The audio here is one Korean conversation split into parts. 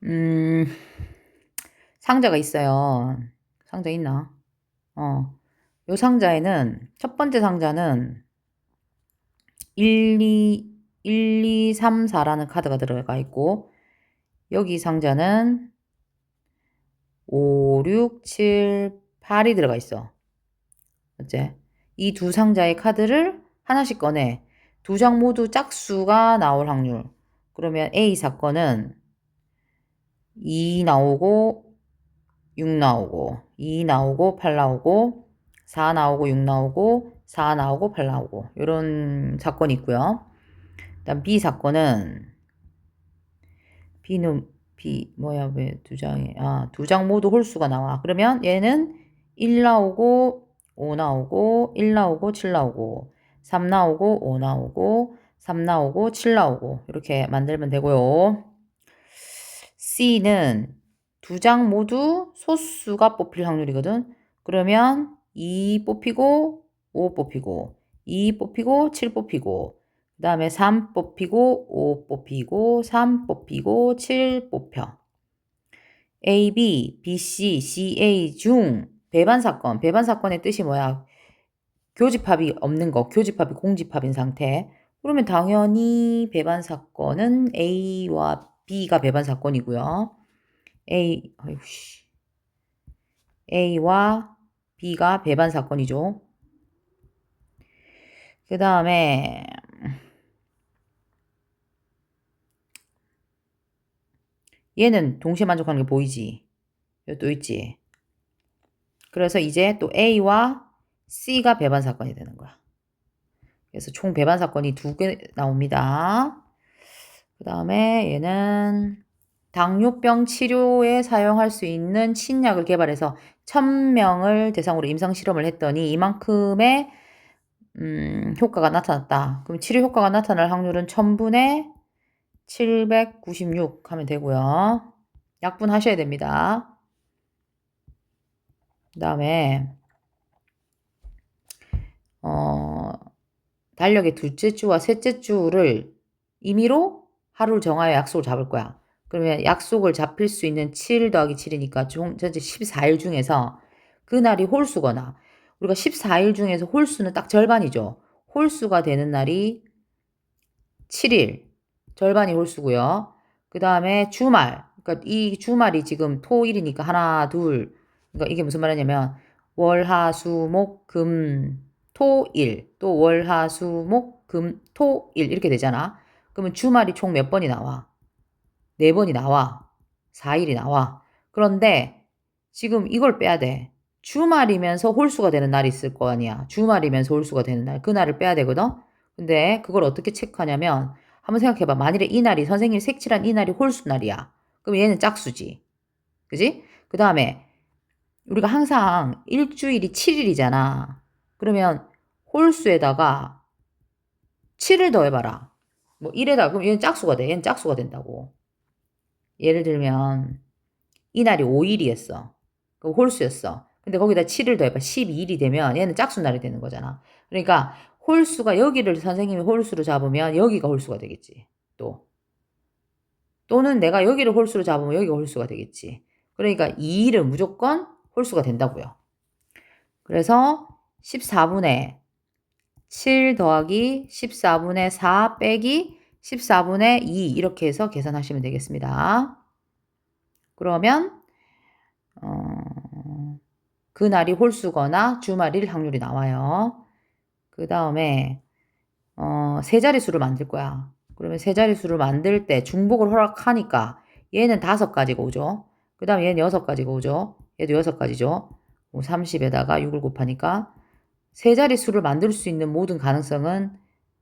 음, 상자가 있어요. 상자 있나? 요 상자에는, 첫 번째 상자는 1, 2, 3, 4라는 카드가 들어가 있고, 여기 상자는 5, 6, 7, 8이 들어가 있어. 어째? 이 두 상자의 카드를 하나씩 꺼내. 두 장 모두 짝수가 나올 확률. 그러면 A 사건은 2 나오고, 6 나오고, 2 나오고, 8 나오고, 4 나오고, 6 나오고, 4 나오고, 8 나오고. 요런 사건이 있고요. 그다음 B 사건은 뭐야, 왜 두 장이, 두 장 모두 홀수가 나와. 그러면 얘는 1 나오고, 5 나오고, 1 나오고, 7 나오고, 3 나오고, 5 나오고, 3 나오고, 7 나오고, 이렇게 만들면 되고요. C는 두 장 모두 소수가 뽑힐 확률이거든. 그러면 2 뽑히고, 5 뽑히고, 2 뽑히고, 7 뽑히고, 그 다음에 3 뽑히고, 5 뽑히고, 3 뽑히고, 7 뽑혀. A, B, B, C, C, A 중 배반 사건. 배반 사건의 뜻이 뭐야? 교집합이 없는 거. 교집합이 공집합인 상태. 그러면 당연히 배반 사건은 A와 B가 배반 사건이고요. A와 B가 배반 사건이죠. 그 다음에 얘는 동시에 만족하는 게 보이지? 여기 또 있지? 그래서 이제 또 A와 C가 배반 사건이 되는 거야. 그래서 총 배반 사건이 2개 나옵니다. 그 다음에 얘는 당뇨병 치료에 사용할 수 있는 신약을 개발해서 1000명을 대상으로 임상 실험을 했더니 이만큼의 효과가 나타났다. 그럼 치료 효과가 나타날 확률은 1000분의 796 하면 되고요. 약분하셔야 됩니다. 그 다음에 달력의 둘째 주와 셋째 주를 임의로 하루를 정하여 약속을 잡을 거야. 그러면 약속을 잡힐 수 있는 7 더하기 7이니까 전체 14일 중에서 그날이 홀수거나 우리가 14일 중에서 홀수는 딱 절반이죠. 홀수가 되는 날이 7일, 절반이 홀수고요. 그 다음에 주말, 그러니까 이 주말이 지금 토일이니까 하나, 둘, 그러니까 이게 무슨 말이냐면 월, 화, 수, 목, 금, 토, 일, 또 월, 화, 수, 목, 금, 토, 일 이렇게 되잖아. 그러면 주말이 총 몇 번이 나와? 4번이 나와. 4일이 나와. 그런데 지금 이걸 빼야 돼. 주말이면서 홀수가 되는 날이 있을 거 아니야. 주말이면서 홀수가 되는 날. 그 날을 빼야 되거든. 근데 그걸 어떻게 체크하냐면 한번 생각해봐. 만일에 이 날이 선생님이 색칠한 이 날이 홀수 날이야. 그럼 얘는 짝수지. 그지? 그 다음에 우리가 항상 일주일이 7일이잖아. 그러면 홀수에다가 7을 더해봐라. 뭐 1에다가 그럼 얘는 짝수가 돼. 얘는 짝수가 된다고. 예를 들면 이 날이 5일이었어. 그 홀수였어. 근데 거기다 7을 더해봐. 12일이 되면 얘는 짝수 날이 되는 거잖아. 그러니까 홀수가 여기를 선생님이 홀수로 잡으면 여기가 홀수가 되겠지. 또는 내가 여기를 홀수로 잡으면 여기가 홀수가 되겠지. 그러니까 2일은 무조건 홀수가 된다고요. 그래서 14분의 7 더하기 14분의 4 빼기 14분의 2 이렇게 해서 계산하시면 되겠습니다. 그러면 그날이 홀수거나 주말일 확률이 나와요. 그 다음에 세 자릿수를 만들 거야. 그러면 세 자릿수를 만들 때 중복을 허락하니까 얘는 5가지가 오죠. 그 다음에 얘는 6가지가 오죠. 얘도 6가지죠. 30에다가 6을 곱하니까 세 자릿수를 만들 수 있는 모든 가능성은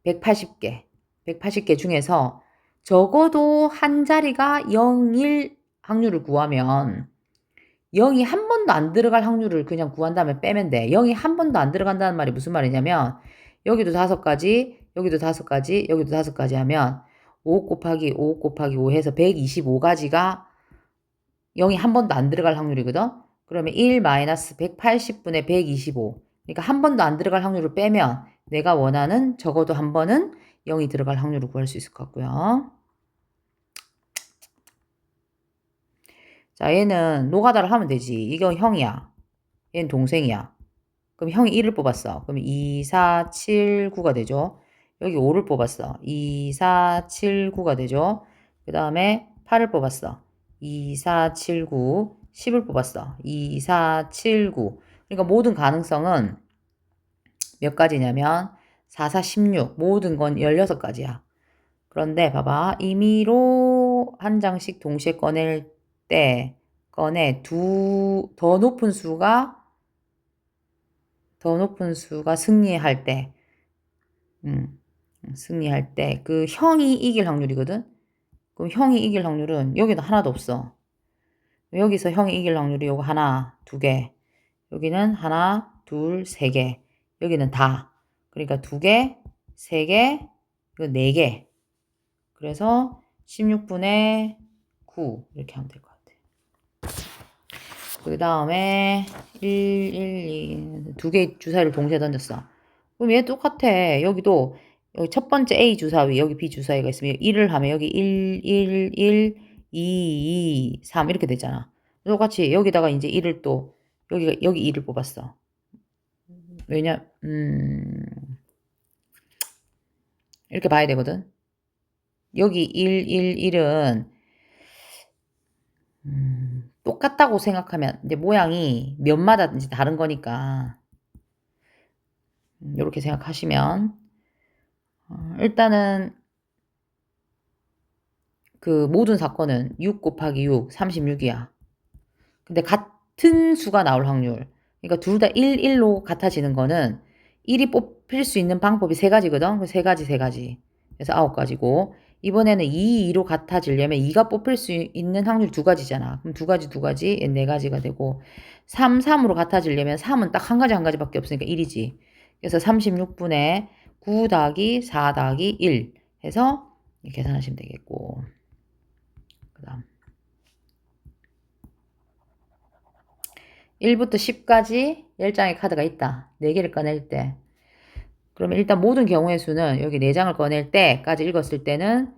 180개. 180개 중에서 적어도 한 자리가 0일 확률을 구하면 0이 한 번도 안 들어갈 확률을 그냥 구한 다음에 빼면 돼. 0이 한 번도 안 들어간다는 말이 무슨 말이냐면 여기도 5가지, 여기도 5가지, 여기도 5가지 하면 5 곱하기 5 곱하기 5 해서 125가지가 0이 한 번도 안 들어갈 확률이거든. 그러면 1 마이너스 180분의 125. 그러니까 한 번도 안 들어갈 확률을 빼면 내가 원하는 적어도 한 번은 0이 들어갈 확률을 구할 수 있을 것 같고요. 자, 얘는 노가다를 하면 되지. 이건 형이야. 얘는 동생이야. 그럼 형이 1을 뽑았어. 그럼 2, 4, 7, 9가 되죠. 여기 5를 뽑았어. 2, 4, 7, 9가 되죠. 그 다음에 8을 뽑았어. 2, 4, 7, 9, 10을 뽑았어. 2, 4, 7, 9. 그러니까 모든 가능성은 몇 가지냐면 4, 4, 16. 모든 건 16가지야. 그런데 봐봐. 임의로 한 장씩 동시에 꺼낼 때, 더 높은 수가 승리할 때, 승리할 때, 그 형이 이길 확률이거든? 그럼 형이 이길 확률은 여기는 하나도 없어. 여기서 형이 이길 확률이 요거 하나, 두 개. 여기는 하나, 둘, 세 개. 여기는 다. 그러니까 두 개, 세 개, 이거 네 개. 그래서 16분의 9 이렇게 하면 될 것 같아. 그 다음에 1, 1, 2, 두 개의 주사위를 동시에 던졌어. 그럼 얘 똑같아. 여기도 여기 첫 번째 A 주사위, 여기 B 주사위가 있으면 1을 하면 여기 1, 1, 1, 2, 2, 3 이렇게 되잖아. 똑같이 여기다가 이제 1을 또 여기 2를 뽑았어. 왜냐, 이렇게 봐야 되거든. 여기 1, 1, 1은 똑같다고 생각하면 이제 모양이 면마다 이제 다른 거니까 이렇게 생각하시면 일단은 그 모든 사건은 6 곱하기 6, 36이야. 근데 같은 수가 나올 확률. 그러니까 둘 다 1, 1로 같아지는 거는 1이 뽑힐 수 있는 방법이 세 가지거든. 그 세 가지, 세 가지. 그래서 9가지고. 이번에는 2, 2로 같아지려면 2가 뽑힐 수 있는 확률 두 가지잖아. 그럼 두 가지, 두 가지, 네 가지가 되고. 3, 3으로 같아지려면 3은 딱 한 가지, 한 가지밖에 없으니까 1이지. 그래서 36분의 9 더하기 4 더하기 1 해서 계산하시면 되겠고. 그 다음. 1부터 10까지 10장의 카드가 있다. 4개를 꺼낼 때. 그러면 일단 모든 경우의 수는 여기 4장을 꺼낼 때까지 읽었을 때는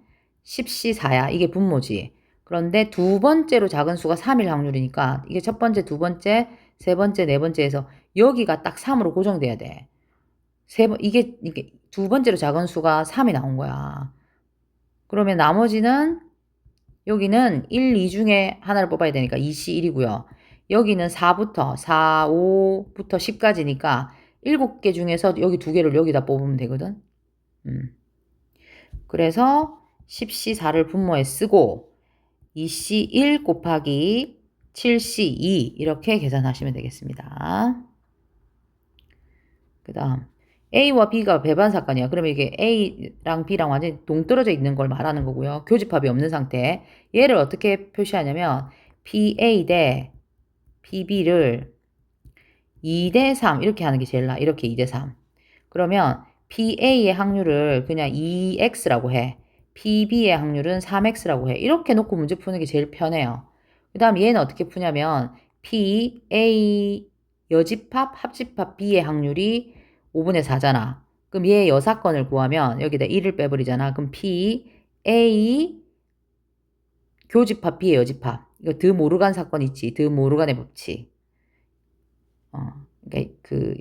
10C4야. 이게 분모지. 그런데 두 번째로 작은 수가 3일 확률이니까 이게 첫 번째, 두 번째, 세 번째, 네 번째에서 여기가 딱 3으로 고정돼야 돼. 이게 두 번째로 작은 수가 3이 나온 거야. 그러면 나머지는 여기는 1, 2 중에 하나를 뽑아야 되니까 2C1이고요. 여기는 4, 5부터 10까지니까 7개 중에서 여기 두 개를 여기다 뽑으면 되거든. 그래서 10C4를 분모에 쓰고 2C1 곱하기 7C2 이렇게 계산하시면 되겠습니다. 그 다음 A와 B가 배반 사건이야. 그러면 이게 A랑 B랑 완전히 동떨어져 있는 걸 말하는 거고요. 교집합이 없는 상태. 얘를 어떻게 표시하냐면 PA 대 PB를 2대 3 이렇게 하는 게 제일 나아. 이렇게 2대 3. 그러면 PA의 확률을 그냥 2X라고 해. PB의 확률은 3X라고 해. 이렇게 놓고 문제 푸는 게 제일 편해요. 그 다음 얘는 어떻게 푸냐면 PA 여집합, 합집합 B의 확률이 5분의 4잖아. 그럼 얘 여사건을 구하면 여기다 1을 빼버리잖아. 그럼 PA 교집합 B의 여집합. 이거 드 모르간 사건 있지. 드 모르간의 법칙. 그러니까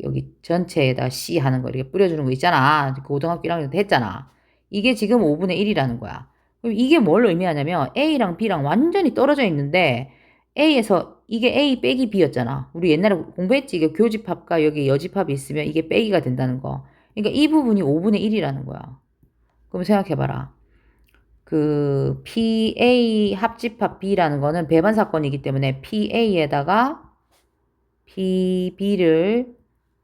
여기 전체에다 C 하는 거 이렇게 뿌려주는 거 있잖아. 고등학교 1학년 때 했잖아. 이게 지금 5분의 1이라는 거야. 그럼 이게 뭘 의미하냐면 A랑 B랑 완전히 떨어져 있는데 A에서 이게 A 빼기 B였잖아. 우리 옛날에 공부했지. 이게 교집합과 여기 여집합이 있으면 이게 빼기가 된다는 거. 그러니까 이 부분이 5분의 1이라는 거야. 그럼 생각해봐라. 그 PA 합집합 B라는 거는 배반 사건이기 때문에 PA에다가 PB를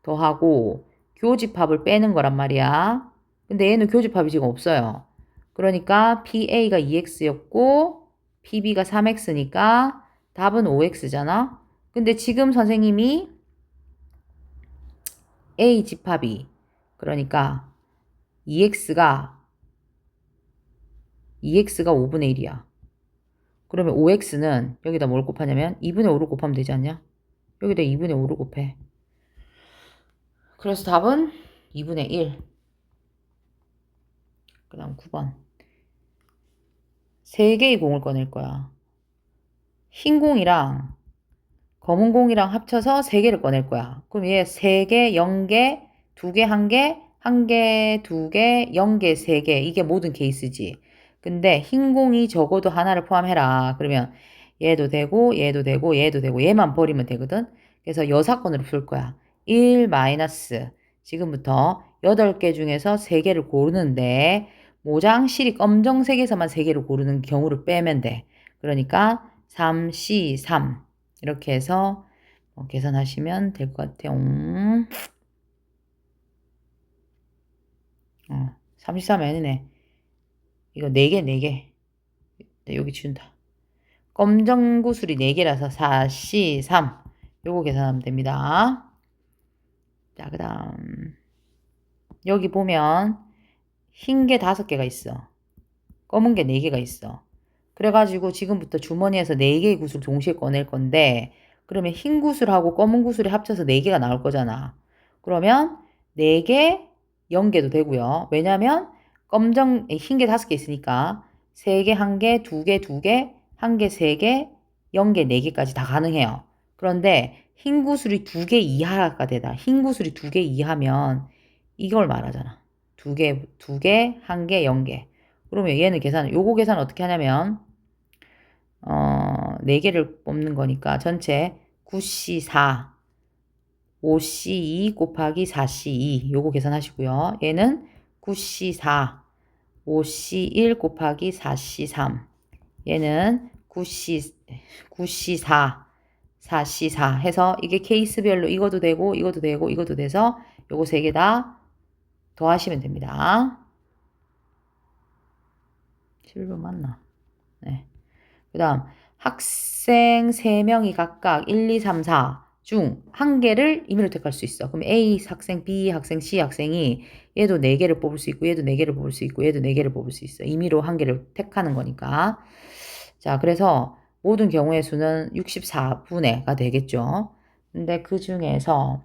더하고 교집합을 빼는 거란 말이야. 근데 얘는 교집합이 지금 없어요. 그러니까 PA가 2X였고 PB가 3X니까 답은 5X잖아. 근데 지금 선생님이 A 집합이 그러니까 2X가 5분의 1이야. 그러면 5X는 여기다 뭘 곱하냐면 2분의 5를 곱하면 되지 않냐? 여기다 2분의 5를 곱해. 그래서 답은 2분의 1. 그 다음 9번. 3개의 공을 꺼낼 거야. 흰 공이랑 검은 공이랑 합쳐서 3개를 꺼낼 거야. 그럼 얘 3개, 0개, 2개, 1개, 1개, 2개, 0개, 3개. 이게 모든 케이스지. 근데 흰 공이 적어도 하나를 포함해라. 그러면 얘도 되고, 얘도 되고, 얘도 되고, 얘만 버리면 되거든. 그래서 여사건으로 풀 거야. 1 마이너스. 지금부터 8개 중에서 3개를 고르는데, 모장 실이 검정색에서만 3개를 고르는 경우를 빼면 돼. 그러니까 3C3. 이렇게 해서 계산하시면 될 것 같아요. 33이 아니네. 이거 4개, 4개. 네, 여기 지운다. 검정 구슬이 4개라서 4C3. 요거 계산하면 됩니다. 자, 그 다음. 여기 보면 흰 게 5개가 있어. 검은 게 4개가 있어. 그래가지고 지금부터 주머니에서 4개의 구슬 동시에 꺼낼 건데, 그러면 흰 구슬하고 검은 구슬이 합쳐서 4개가 나올 거잖아. 그러면 4개, 0개도 되고요. 왜냐면 흰 게 5개 있으니까 3개, 1개, 2개, 2개, 1개, 3개, 0개, 4개까지 다 가능해요. 그런데 흰 구슬이 2개 이하가 되다. 흰 구슬이 2개 이하면 이걸 말하잖아. 2개, 2개, 1개, 0개. 그러면 얘는 요거 계산 어떻게 하냐면, 4개를 뽑는 거니까 전체 9C4, 5C2 곱하기 4C2 요거 계산하시고요. 얘는 9C4, 5C1 곱하기 4C3 얘는 9C4, 4C4 해서 이게 케이스별로 이것도 되고 이것도 되고 이것도 돼서 요거 3개 다 더하시면 됩니다. 11번 맞나? 네. 그 다음 학생 3명이 각각 1, 2, 3, 4 중 한 개를 임의로 택할 수 있어. 그럼 A 학생, B 학생, C 학생이 얘도 4개를 뽑을 수 있고 얘도 4개를 뽑을 수 있고 얘도 4개를 뽑을 수 있어. 임의로 한 개를 택하는 거니까. 자, 그래서 모든 경우의 수는 64분의가 되겠죠. 근데 그 중에서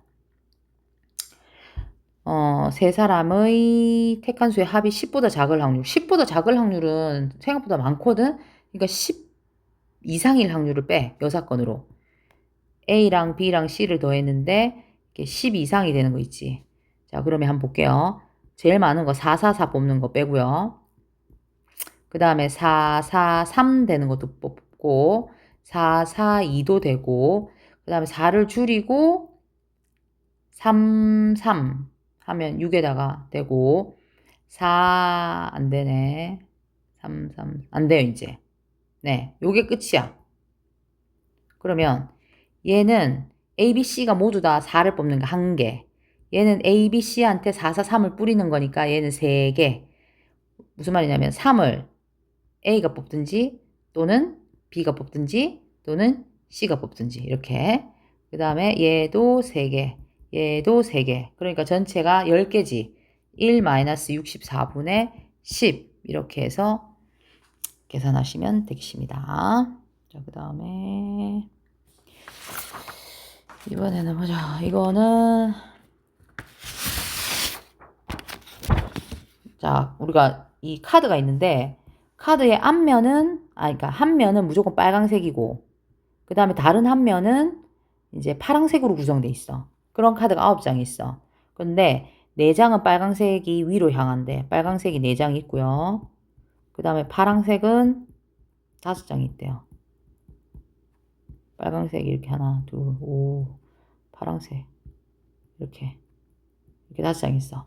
세 사람의 택한 수의 합이 10보다 작을 확률. 10보다 작을 확률은 생각보다 많거든? 그러니까 10 이상일 확률을 빼. 여사건으로. A랑 B랑 C를 더했는데 10 이상이 되는 거 있지. 자, 그러면 한번 볼게요. 제일 많은 거 4, 4, 4 뽑는 거 빼고요. 그 다음에 4, 4, 3 되는 것도 뽑고 4, 4, 2도 되고 그 다음에 4를 줄이고 3, 3 하면 6에다가 되고 4 안 되네. 3, 3 안 돼요 이제. 네, 요게 끝이야. 그러면 얘는 A, B, C가 모두 다 4를 뽑는 거 1개. 얘는 A, B, C한테 4, 4, 3을 뿌리는 거니까 얘는 3개. 무슨 말이냐면 3을 A가 뽑든지 또는 B가 뽑든지 또는 C가 뽑든지 이렇게. 그 다음에 얘도 3개. 얘도 3개. 그러니까 전체가 10개지. 1-64분의 10 이렇게 해서 계산하시면 되겠습니다. 자, 그 다음에 이번에는 보자. 이거는 자, 우리가 이 카드가 있는데 카드의 앞면은 그러니까 한 면은 무조건 빨강색이고 그 다음에 다른 한 면은 이제 파랑색으로 구성돼 있어. 그런 카드가 9장이 있어. 근데 4장은 빨강색이 위로 향한대. 빨강색이 4장 있고요. 그 다음에 파랑색은 5장이 있대요. 빨강색이 이렇게 하나, 둘, 오, 파랑색 이렇게 5장 있어.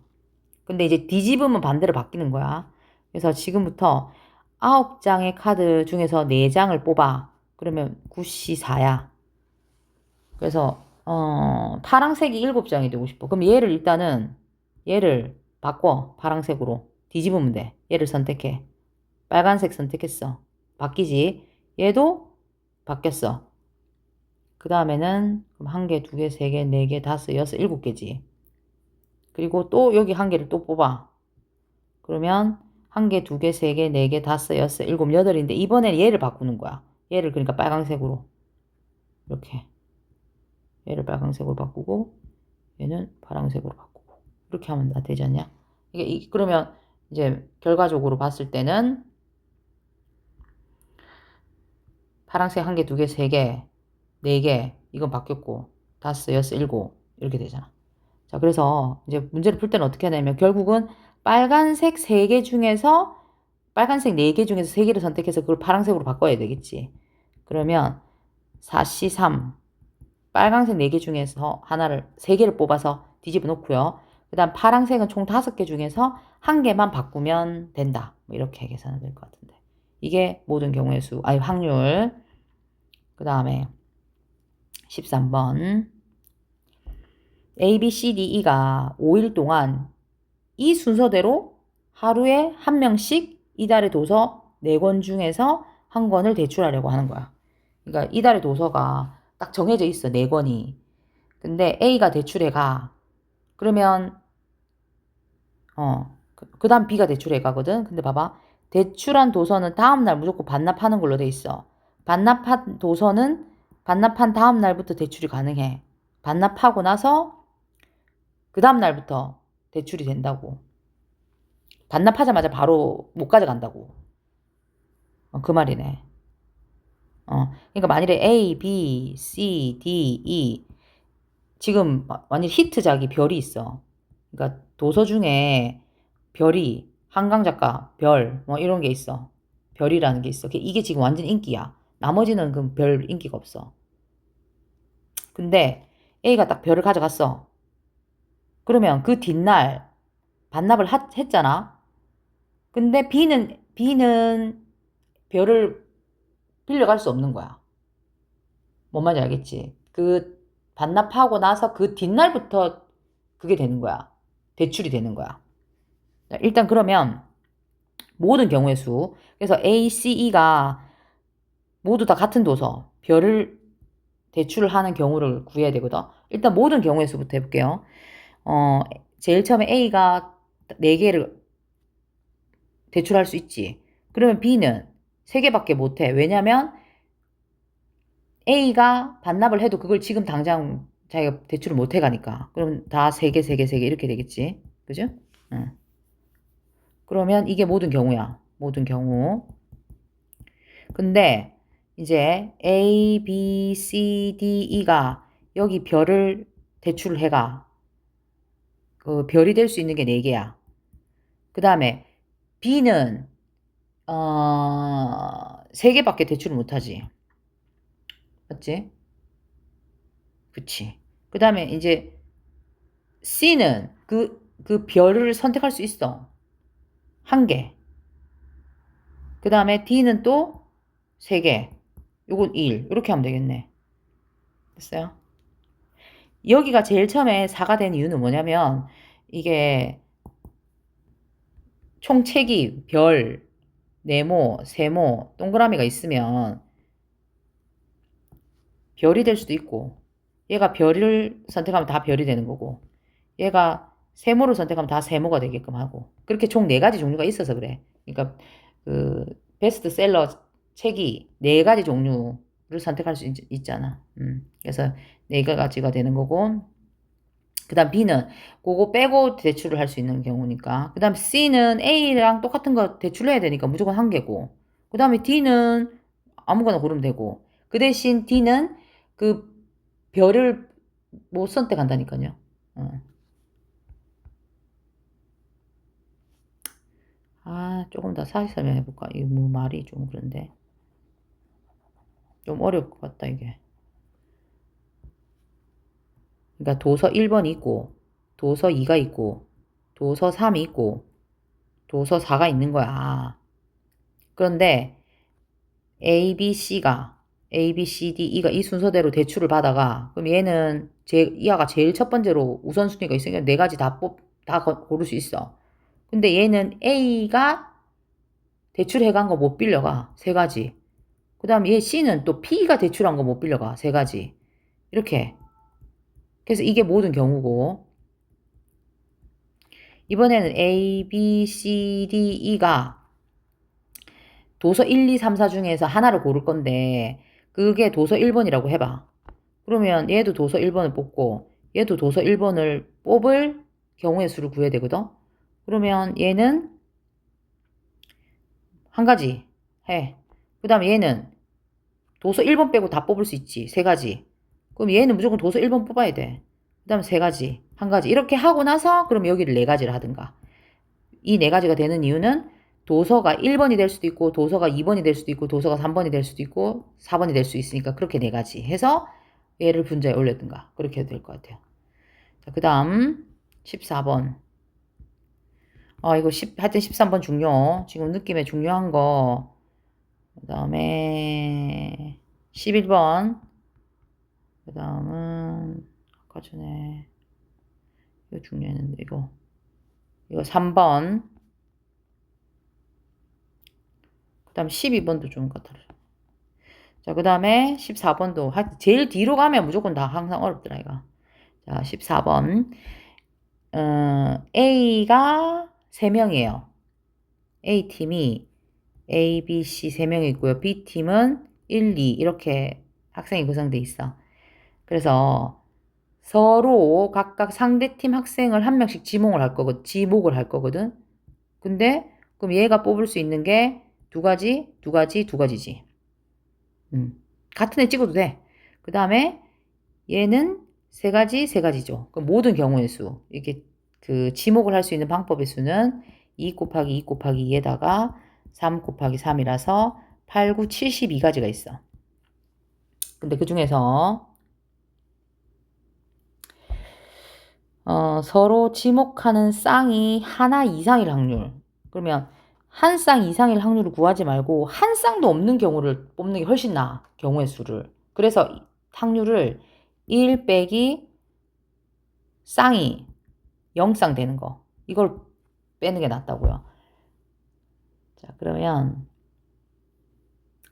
근데 이제 뒤집으면 반대로 바뀌는 거야. 그래서 지금부터 9장의 카드 중에서 4장을 뽑아. 그러면 9C4야. 그래서 파랑색이 7장이 되고 싶어. 그럼 얘를 바꿔. 파랑색으로. 뒤집으면 돼. 얘를 선택해. 빨간색 선택했어. 바뀌지. 얘도 바뀌었어. 그 다음에는 1개, 2개, 3개, 4개, 5, 6, 7개지. 그리고 또 여기 한 개를 또 뽑아. 그러면 1개, 2개, 3개, 4개, 5, 6, 7, 8인데 이번엔 얘를 바꾸는 거야. 얘를 그러니까 빨간색으로. 이렇게. 얘를 빨간색으로 바꾸고 얘는 파란색으로 바꾸고 이렇게 하면 다 되지 않냐? 그러면 이제 결과적으로 봤을 때는 파란색 1개, 2개, 3개, 4개, 이건 바뀌었고, 5, 6, 7, 이렇게 되잖아. 자, 그래서 이제 문제를 풀 때는 어떻게 하냐면, 결국은 빨간색 3개 중에서, 빨간색 4개 중에서 3개를 선택해서 그걸 파란색으로 바꿔야 되겠지. 그러면 4C3, 빨간색 4개 중에서 3개를 뽑아서 뒤집어 놓고요. 그 다음 파란색은 총 5개 중에서 1개만 바꾸면 된다. 뭐 이렇게 계산이 될 것 같은데. 이게 모든 경우의 수, 확률. 그 다음에 13번. A, B, C, D, E가 5일 동안 이 순서대로 하루에 한 명씩 이달의 도서 4권 중에서 한 권을 대출하려고 하는 거야. 그러니까 이달의 도서가 딱 정해져 있어, 4권이. 근데 A가 대출해 가. 그러면 그 다음 B가 대출해 가거든. 근데 봐봐. 대출한 도서는 다음날 무조건 반납하는 걸로 돼 있어. 반납한 도서는 반납한 다음날부터 대출이 가능해. 반납하고 나서 그 다음날부터 대출이 된다고. 반납하자마자 바로 못 가져간다고. 그 말이네. 그러니까 만일에 A, B, C, D, E 지금 완전 히트작이 별이 있어. 그러니까 도서 중에 별이 한강 작가 별 뭐 이런 게 있어. 별이라는 게 있어. 이게 지금 완전 인기야. 나머지는 그 별 인기가 없어. 근데 A가 딱 별을 가져갔어. 그러면 그 뒷날 반납을 했잖아. 근데 B는 별을 빌려갈 수 없는 거야. 뭔 말인지 알겠지? 그 반납하고 나서 그 뒷날부터 그게 되는 거야. 대출이 되는 거야. 일단 그러면 모든 경우의 수. 그래서 A, C, E가 모두 다 같은 도서, 별을 대출을 하는 경우를 구해야 되거든. 일단 모든 경우의 수부터 해볼게요. 제일 처음에 A가 4개를 대출할 수 있지. 그러면 B는 3개밖에 못해. 왜냐면 A가 반납을 해도 그걸 지금 당장 자기가 대출을 못 해가니까. 그럼 다 3개, 3개, 3개 이렇게 되겠지. 그죠? 응. 그러면 이게 모든 경우야. 모든 경우. 근데 이제 A, B, C, D, E가 여기 별을 대출을 해가. 그 별이 될 수 있는 게 4개야. 그 다음에 B는 3개밖에 대출을 못하지. 맞지? 그치. 그 다음에 이제 C는 그 별을 선택할 수 있어. 1개. 그 다음에 D는 또 3개. 요건 1. 이렇게 하면 되겠네. 됐어요? 여기가 제일 처음에 4가 된 이유는 뭐냐면 이게 총책이 별, 네모, 세모, 동그라미가 있으면 별이 될 수도 있고 얘가 별을 선택하면 다 별이 되는 거고 얘가 세모를 선택하면 다 세모가 되게끔 하고 그렇게 총 4가지 종류가 있어서 그래. 그러니까 그 베스트셀러 책이 4가지 종류를 선택할 수 있잖아. 그래서 4가지가 되는 거고 그 다음 B는 그거 빼고 대출을 할 수 있는 경우니까 그 다음 C는 A랑 똑같은 거 대출해야 되니까 무조건 1개고 그 다음에 D는 아무거나 고르면 되고 그 대신 D는 그 별을 못 선택한다니까요. 조금 더 사실 설명해볼까? 이거 뭐 말이 좀 그런데. 좀 어려울 것 같다, 이게. 그러니까 도서 1번이 있고, 도서 2가 있고, 도서 3이 있고, 도서 4가 있는 거야. 그런데 A, B, C, D, E가 이 순서대로 대출을 받아가. 그럼 얘는 이하가 제일 첫 번째로 우선순위가 있으니까 4가지 다 고를 수 있어. 근데 얘는 A가 대출해간 거 못 빌려가. 3가지. 그 다음 얘 C는 또 P가 대출한 거 못 빌려가. 3가지. 이렇게. 그래서 이게 모든 경우고. 이번에는 A, B, C, D, E가 도서 1, 2, 3, 4 중에서 하나를 고를 건데 그게 도서 1번이라고 해봐. 그러면 얘도 도서 1번을 뽑고 얘도 도서 1번을 뽑을 경우의 수를 구해야 되거든. 그러면 얘는 한 가지 해. 그 다음에 얘는 도서 1번 빼고 다 뽑을 수 있지. 3가지. 그럼 얘는 무조건 도서 1번 뽑아야 돼. 그 다음 3가지, 1가지. 이렇게 하고 나서 그럼 여기를 4가지를 하든가. 이 4가지가 되는 이유는 도서가 1번이 될 수도 있고 도서가 2번이 될 수도 있고 도서가 3번이 될 수도 있고 4번이 될 수 있으니까 그렇게 4가지 해서 얘를 분자에 올렸든가 그렇게 해도 될 것 같아요. 자, 그 다음 14번. 이거 하여튼 13번 중요. 지금 느낌에 중요한 거. 그 다음에 11번. 그 다음은 아까 전에 이거 중요했는데 이거 3번. 그 다음 12번도 좋은 것 같아요. 자, 그 다음에 14번도 제일 뒤로 가면 무조건 다 항상 어렵더라 이거. 자, 14번. A가 3명이에요. A팀이 A, B, C 3명이 있고요. B팀은 1, 2 이렇게 학생이 구성돼 있어. 그래서 서로 각각 상대팀 학생을 한 명씩 지목을 할 거거든. 근데 그럼 얘가 뽑을 수 있는 게 2가지, 2가지, 2가지지. 같은 애 찍어도 돼. 그 다음에 얘는 3가지, 3가지죠. 그럼 모든 경우의 수. 이렇게 그 지목을 할 수 있는 방법의 수는 2 곱하기 2 곱하기 2에다가 3 곱하기 3이라서 8, 9, 72가지가 있어. 근데 그 중에서 서로 지목하는 쌍이 하나 이상일 확률. 그러면 한 쌍 이상일 확률을 구하지 말고 한 쌍도 없는 경우를 뽑는 게 훨씬 나아. 경우의 수를. 그래서 확률을 1 빼기 쌍이 0쌍 되는 거. 이걸 빼는 게 낫다고요. 자, 그러면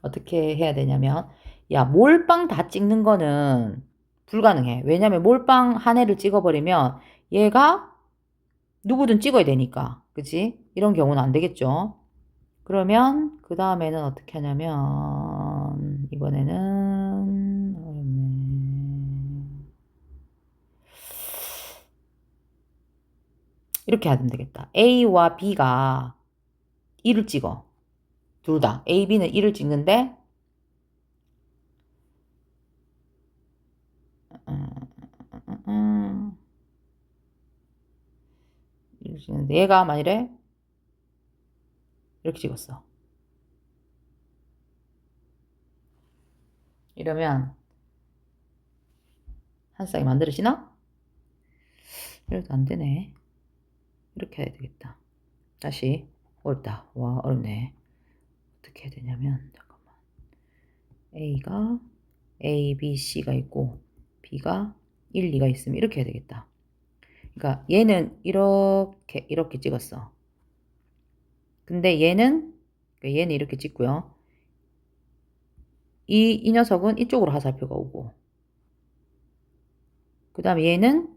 어떻게 해야 되냐면 야, 몰빵 다 찍는 거는 불가능해. 왜냐면 몰빵 한 해를 찍어버리면 얘가 누구든 찍어야 되니까. 그치? 이런 경우는 안 되겠죠. 그러면 그 다음에는 어떻게 하냐면 이번에는 어렵네. 이렇게 하면 되겠다. A와 B가 1을 찍어. 둘 다. A, B는 1을 찍는데 이렇게 찍는데 얘가 만일에 이렇게 찍었어. 이러면 한 쌍이 만들어지나? 이래도 안 되네. 이렇게 해야 되겠다. 다시. 어렵다. 와, 어렵네. 어떻게 해야 되냐면 잠깐만. A가 A, B, C가 있고 B가 1, 2가 있으면 이렇게 해야 되겠다. 그러니까 얘는 이렇게 찍었어. 근데 얘는 이렇게 찍고요. 이 녀석은 이쪽으로 화살표가 오고 그 다음에 얘는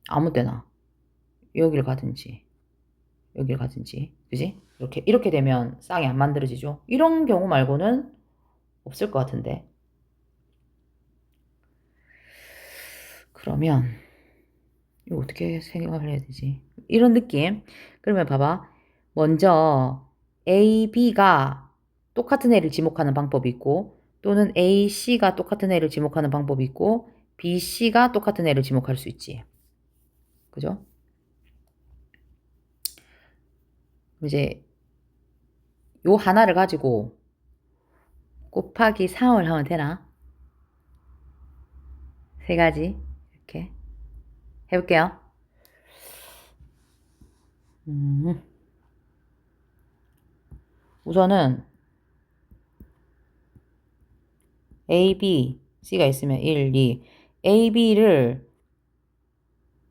아무 때나 여기를 가든지 여기를 가든지 그지? 이렇게 되면 쌍이 안 만들어지죠. 이런 경우 말고는 없을 것 같은데. 그러면 이거 어떻게 생각을 해야 되지? 이런 느낌. 그러면 봐봐. 먼저 A, B가 똑같은 애를 지목하는 방법이 있고 또는 A, C가 똑같은 애를 지목하는 방법이 있고 B, C가 똑같은 애를 지목할 수 있지. 그죠? 이제 요 하나를 가지고 곱하기 3을 하면 되나? 3가지 이렇게 해볼게요. 우선은 A, B, C가 있으면 1, 2 A, B를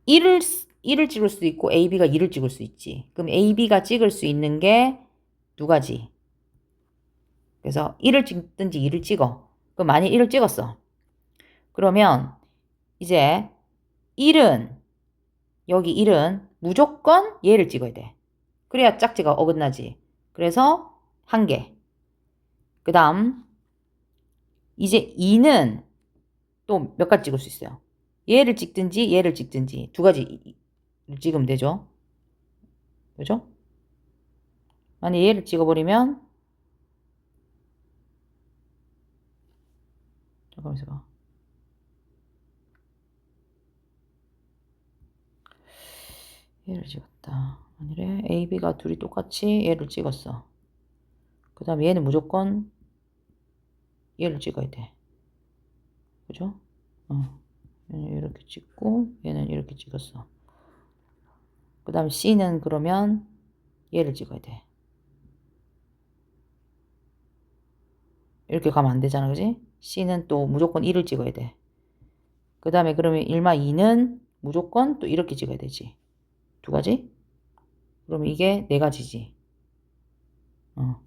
1을 찍을 수도 있고 A, B가 2를 찍을 수 있지. 그럼 A, B가 찍을 수 있는 게 2가지. 그래서 1을 찍든지 2를 찍어. 그럼 만약 1을 찍었어. 그러면 이제 1은 여기 1은 무조건 얘를 찍어야 돼. 그래야 짝지가 어긋나지. 그래서 1개. 그 다음 이제 2는 또 몇 가지 찍을 수 있어요. 얘를 찍든지 얘를 찍든지 2가지를 찍으면 되죠. 그죠? 만약 얘를 찍어버리면 잠깐만 있어봐. 얘를 찍었다. 아니래. A, B가 둘이 똑같이 얘를 찍었어. 그 다음에 얘는 무조건 얘를 찍어야 돼. 그죠? 얘는 이렇게 찍고 얘는 이렇게 찍었어. 그 다음에 C는 그러면 얘를 찍어야 돼. 이렇게 가면 안 되잖아. 그지? C는 또 무조건 1을 찍어야 돼. 그 다음에 그러면 1마 2는 무조건 또 이렇게 찍어야 되지. 두 가지? 그러면 이게 네 가지지.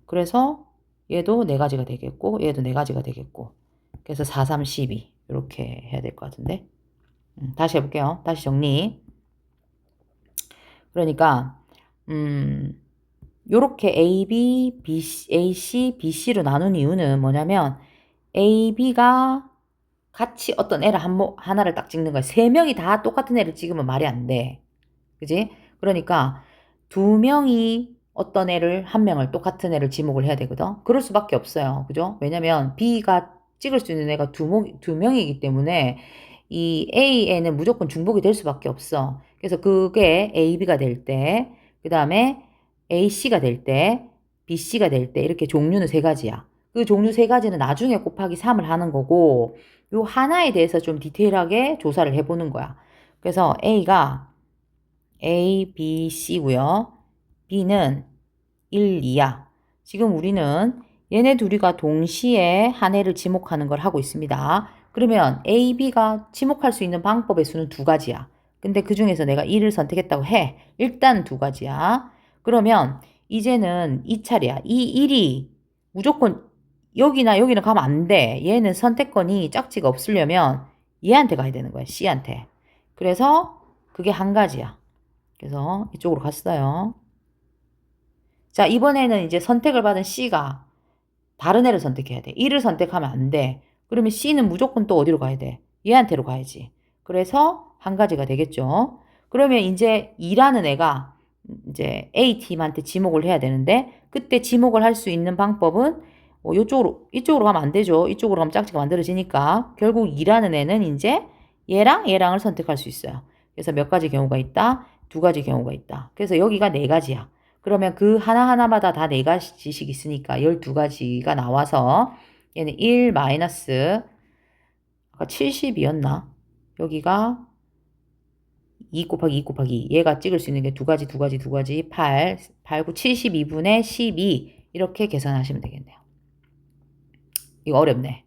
그래서 얘도 네 가지가 되겠고 얘도 네 가지가 되겠고 그래서 4, 3, 12 이렇게 해야 될 것 같은데 다시 해볼게요. 다시 정리. 그러니까 요렇게 A, B, B, A, C, B, C로 나눈 이유는 뭐냐면 A, B가 같이 어떤 애를 하나를 딱 찍는 거야. 세 명이 다 똑같은 애를 찍으면 말이 안 돼. 그지? 그러니까 두 명이 어떤 애를 한 명을 똑같은 애를 지목을 해야 되거든. 그럴 수밖에 없어요. 그죠? 왜냐면 B가 찍을 수 있는 애가 두 명이기 때문에 이 A에는 무조건 중복이 될 수밖에 없어. 그래서 그게 A, B가 될 때, 그 다음에 A, C가 될 때, B, C가 될 때 이렇게 종류는 세 가지야. 그 종류 세 가지는 나중에 곱하기 3을 하는 거고 요 하나에 대해서 좀 디테일하게 조사를 해보는 거야. 그래서 A가 A, B, C고요. B는 1, 2야. 지금 우리는 얘네 둘이가 동시에 한 애를 지목하는 걸 하고 있습니다. 그러면 A, B가 지목할 수 있는 방법의 수는 두 가지야. 근데 그 중에서 내가 1을 선택했다고 해. 일단 두 가지야. 그러면 이제는 이 차례야. 이 1이 무조건 여기나 여기는 가면 안 돼. 얘는 선택권이 짝지가 없으려면 얘한테 가야 되는 거야. C한테. 그래서 그게 한 가지야. 그래서 이쪽으로 갔어요. 자, 이번에는 이제 선택을 받은 C가 다른 애를 선택해야 돼. 1을 선택하면 안 돼. 그러면 C는 무조건 또 어디로 가야 돼? 얘한테로 가야지. 그래서 한 가지가 되겠죠. 그러면 이제 2라는 애가 이제 A팀한테 지목을 해야 되는데 그때 지목을 할 수 있는 방법은 이쪽으로 가면 안 되죠. 이쪽으로 가면 짝지가 만들어지니까 결국 2라는 애는 이제 얘랑을 선택할 수 있어요. 그래서 몇 가지 경우가 있다? 두 가지 경우가 있다. 그래서 여기가 네 가지야. 그러면 그 하나하나마다 다 네 가지씩 있으니까 12가지가 나와서 얘는 1 마이너스 아까 70이었나? 여기가 2 곱하기 2 곱하기 얘가 찍을 수 있는 게 두 가지 8, 9, 72분의 12 이렇게 계산하시면 되겠네요. 이거 어렵네.